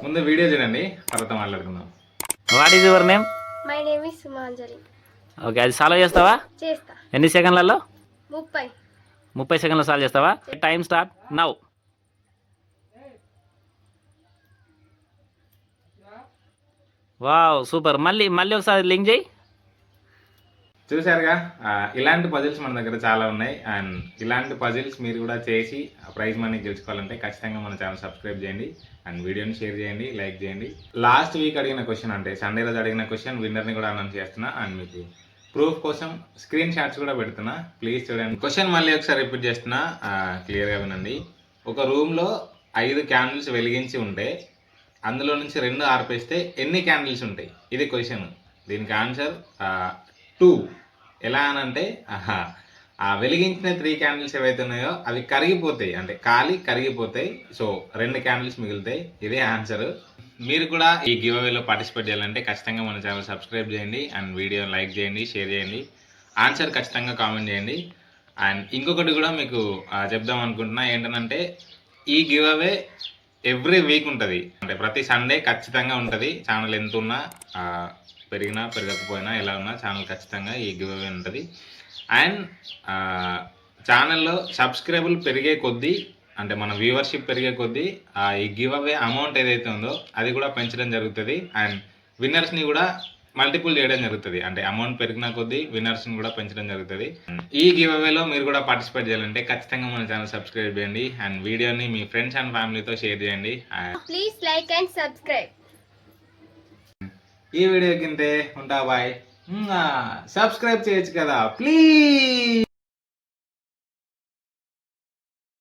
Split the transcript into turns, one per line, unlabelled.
ముందు వీడియో చూడండి, తర్వాత మాట్లాడుకుందాం.
What is your name?
My name is Sumanjali.
Okay, అది సాల్వ్ చేస్తావా?
చేస్తా.
ఎన్ని సెకండ్లలో?
30.
30 సెకండ్లో సాల్వ్ చేస్తావా? Time start now. Wow, super. మళ్ళీ ఒకసారి లింక్ చేయి.
చూసారుగా, ఇలాంటి పజిల్స్ మన దగ్గర చాలా ఉన్నాయి. అండ్ ఇలాంటి పజిల్స్ మీరు కూడా చేసి ప్రైజ్ మనీ గెలుచుకోవాలంటే ఖచ్చితంగా మన ఛానల్ సబ్స్క్రైబ్ చేయండి అండ్ వీడియోని షేర్ చేయండి, లైక్ చేయండి. లాస్ట్ వీక్ అడిగిన క్వశ్చన్, అంటే సండే రోజు అడిగిన క్వశ్చన్ విన్నర్ని కూడా అనౌన్స్ చేస్తున్నా. అండ్ మీకు ప్రూఫ్ కోసం స్క్రీన్ షాట్స్ కూడా పెడుతున్నా, ప్లీజ్ చూడండి. క్వశ్చన్ మళ్ళీ ఒకసారి రిపీట్ చేస్తున్నా, క్లియర్గా వినండి. ఒక రూమ్లో 5 క్యాండిల్స్ వెలిగించి ఉంటే అందులో నుంచి 2 ఆర్పేస్తే ఎన్ని క్యాండిల్స్ ఉంటాయి? ఇది క్వశ్చన్. దీనికి ఆన్సర్ 2. ఎలా అనంటే ఆ వెలిగించిన 3 క్యాండిల్స్ ఏవైతే ఉన్నాయో అవి కరిగిపోతాయి, అంటే కాలి కరిగిపోతాయి. సో 2 క్యాండిల్స్ మిగులుతాయి. ఇదే ఆన్సర్. మీరు కూడా ఈ గివ్ అవేలో పార్టిసిపేట్ చేయాలంటే ఖచ్చితంగా మన ఛానల్ సబ్స్క్రైబ్ చేయండి అండ్ వీడియో లైక్ చేయండి, షేర్ చేయండి, ఆన్సర్ ఖచ్చితంగా కామెంట్ చేయండి. అండ్ ఇంకొకటి కూడా మీకు చెప్దాం అనుకుంటున్నా, ఏంటంటే ఈ గివ్ అవే ఎవ్రీ వీక్ ఉంటుంది, అంటే ప్రతి సండే ఖచ్చితంగా ఉంటుంది. ఛానల్ ఎంత ఉన్నా పెరిగినా పెరగకపోయినా ఎలా ఉన్నా ఛానల్ ఖచ్చితంగా ఈ గివ్ అవే ఉంటుంది. అండ్ ఛానల్లో సబ్స్క్రైబులు పెరిగే కొద్దీ, అంటే మన వ్యూవర్షిప్ పెరిగే కొద్దీ ఈ గివ్ అవే అమౌంట్ ఏదైతే ఉందో అది కూడా పెంచడం జరుగుతుంది. అండ్ విన్నర్స్ని కూడా మల్టిపుల్ చేయడం జరుగుతుంది, అంటే అమౌంట్ పెరిగిన కొద్దీ విన్నర్స్ని కూడా పెంచడం జరుగుతుంది. ఈ గివ్ అవేలో మీరు కూడా పార్టిసిపేట్ చేయాలంటే ఖచ్చితంగా మన ఛానల్ సబ్స్క్రైబ్ చేయండి అండ్ వీడియోని మీ ఫ్రెండ్స్ అండ్ ఫ్యామిలీతో షేర్ చేయండి.
Please like and subscribe.
ఈ వీడియో కిందే ఉంటా, బాయ్. సబ్స్క్రైబ్ చేయొచ్చు కదా ప్లీజ్.